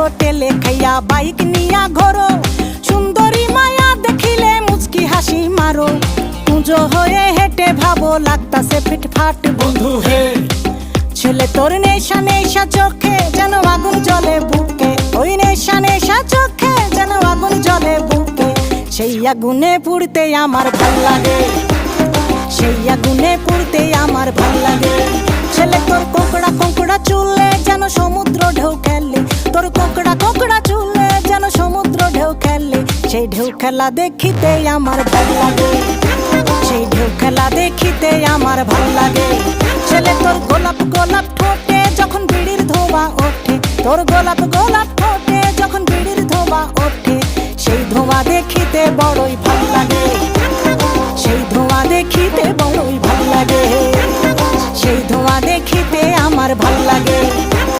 হোটেলে খাইয়া বাইক নিয়া ঘোরো, সুন্দরী মায়া দেখিলে মুচকি হাসি মারো। পুজো হয়ে হেঁটে ভাবো লাগতাছে ফিটফাট বন্ধু হে। ছেলে তোর নেশা নেশা চোখে যেন আগুন জ্বলে বুকে, ওই নেশা নেশা চোখে যেন আগুন জ্বলে বুকে। সেই আগুনে পুড়তে আমার ভাল লাগে, সেই আগুনে পুড়তে আমার ভাল লাগে। ছেলে তোর কোকড়া কোকড়া চুলে যেন সমুদ্র ঢেউ খেলে, তোর কোকড়া কোকড়া চুলে যেন সমুদ্র ঢেউ খেলে। সেই ঢেউ খেলা দেখিতে আমার ভাল লাগে, সেই ঢেউ খেলা দেখিতে আমার ভাল লাগে। ছেলে তোর গোলাপ গোলাপ ঠোঁটে যখন বিড়ির ধোঁয়া ওঠে, তোর গোলাপ গোলাপ ঠোঁটে যখন বিড়ির ধোঁয়া ওঠে। সেই ধোঁয়া দেখিতে বড়ই ভাল লাগে, সেই ধোঁয়া দেখিতে